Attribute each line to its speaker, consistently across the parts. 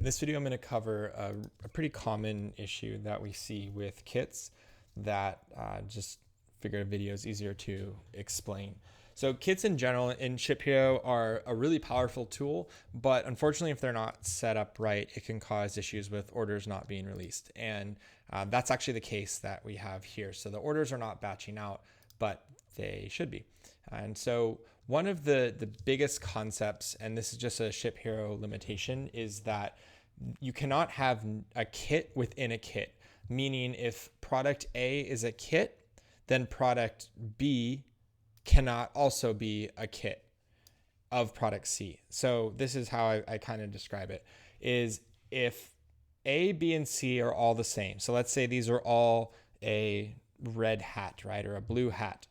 Speaker 1: In this video, I'm going to cover a pretty common issue that we see with kits that just figure a video is easier to explain. So kits in general in ShipHero are a really powerful tool, but unfortunately, if they're not set up right, it can cause issues with orders not being released. And that's actually the case that we have here. So the orders are not batching out, but they should be. And so one of the biggest concepts, and this is just a ShipHero limitation, is that you cannot have a kit within a kit. Meaning if product A is a kit, then product B cannot also be a kit of product C. So this is how I kind of describe it, is if A, B, and C are all the same. So let's say these are all a red hat, right? Or a blue hat.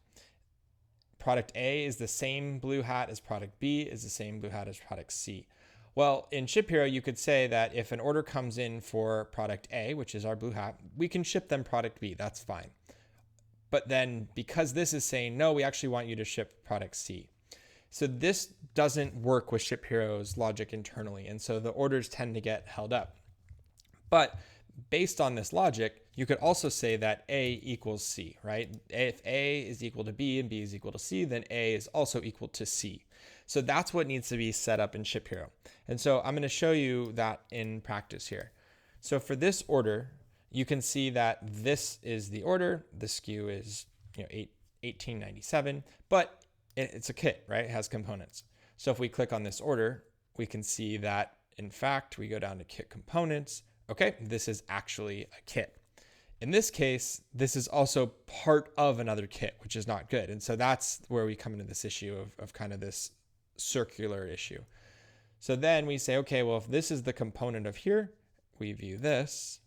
Speaker 1: Product A is the same blue hat as product B is the same blue hat as product C. Well, in ShipHero, you could say that if an order comes in for product A, which is our blue hat, we can ship them product B. That's fine. But then because this is saying, no, we actually want you to ship product C. So this doesn't work with ShipHero's logic internally. And so the orders tend to get held up. But based on this logic, you could also say that A equals C, right? If A is equal to B and B is equal to C, then A is also equal to C. So that's what needs to be set up in ShipHero. And so I'm going to show you that in practice here. So for this order, you can see that this is the order. The SKU is 1897, but it's a kit, right? It has components. So if we click on this order, we can see that, in fact, we go down to kit components. Okay, this is actually a kit. In this case, this is also part of another kit, which is not good. And so that's where we come into this issue of kind of this circular issue. So then we say, okay, well, if this is the component of here, we view this.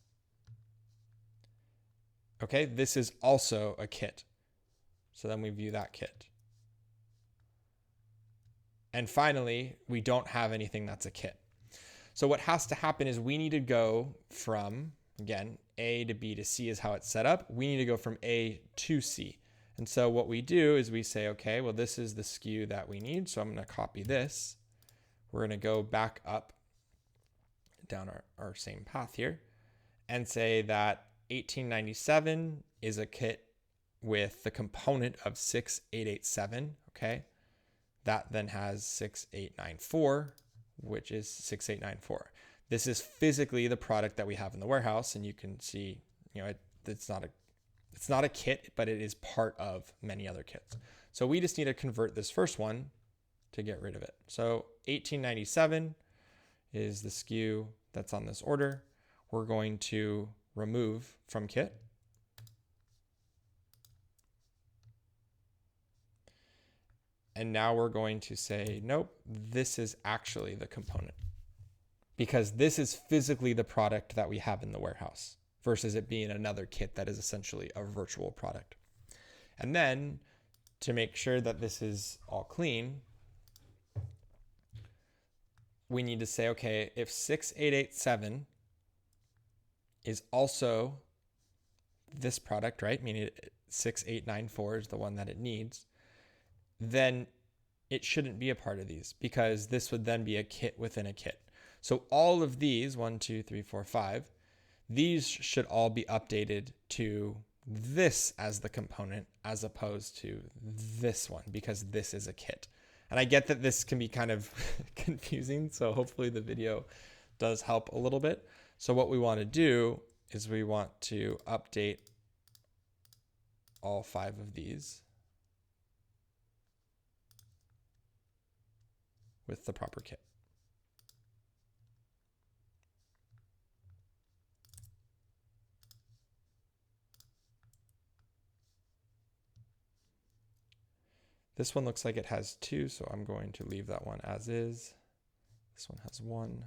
Speaker 1: Okay, this is also a kit. So then we view that kit. And finally, we don't have anything that's a kit. So what has to happen is we need to go from, again, A to B to C is how it's set up. We need to go from A to C. And so what we do is we say, okay, well, this is the SKU that we need. So I'm going to copy this. We're going to go back up down our same path here and say that 1897 is a kit with the component of 6887. Okay. That then has 6894, which is 6894. This is physically the product that we have in the warehouse. And you can see, it's not a kit, but it is part of many other kits. So we just need to convert this first one to get rid of it. So 1897 is the SKU that's on this order. We're going to remove from kit. And now we're going to say, nope, this is actually the component because this is physically the product that we have in the warehouse versus it being another kit that is essentially a virtual product. And then to make sure that this is all clean, we need to say, okay, if 6887 is also this product, right? Meaning 6894 is the one that it needs, then it shouldn't be a part of these because this would then be a kit within a kit. So all of these, 1, 2, 3, 4, 5, these should all be updated to this as the component as opposed to this one because this is a kit. And I get that this can be kind of confusing, so hopefully the video does help a little bit. So what we want to do is we want to update all 5 of these with the proper kit. This one looks like it has 2, so I'm going to leave that one as is. This one has 1.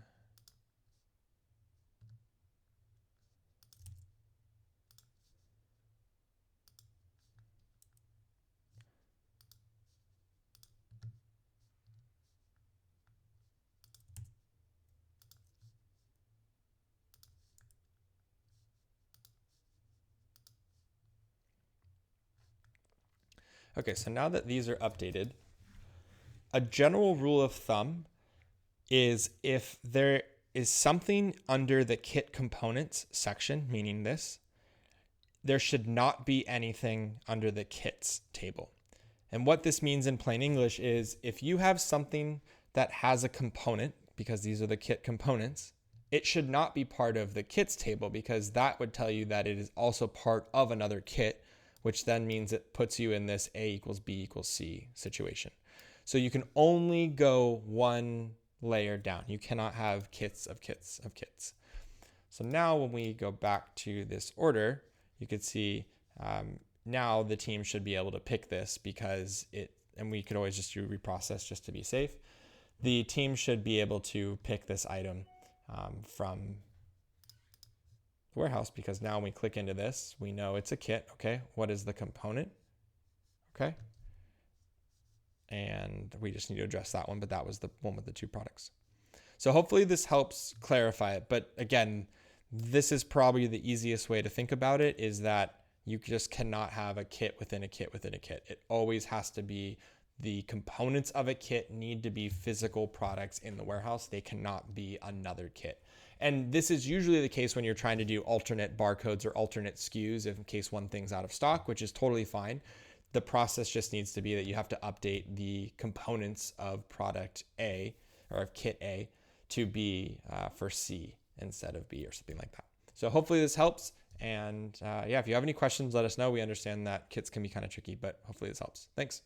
Speaker 1: Okay, so now that these are updated, a general rule of thumb is if there is something under the kit components section, meaning this. There should not be anything under the kits table. And what this means in plain English is if you have something that has a component, because these are the kit components, it should not be part of the kits table, because that would tell you that it is also part of another kit, which then means it puts you in this A equals B equals C situation. So you can only go one layer down. You cannot have kits of kits of kits. So now when we go back to this order, you could see now the team should be able to pick this because and we could always just do reprocess just to be safe. The team should be able to pick this item from the warehouse, because now when we click into this, we know it's a kit. Okay, what is the component? Okay. And we just need to address that one, but that was the one with the 2 products. So hopefully this helps clarify it. But again, this is probably the easiest way to think about it, is that you just cannot have a kit within a kit within a kit. It always has to be the components of a kit need to be physical products in the warehouse. They cannot be another kit. And this is usually the case when you're trying to do alternate barcodes or alternate SKUs in case one thing's out of stock, which is totally fine. The process just needs to be that you have to update the components of product A or of kit A to be for C instead of B or something like that. So hopefully this helps. And yeah, if you have any questions, let us know. We understand that kits can be kind of tricky, but hopefully this helps. Thanks.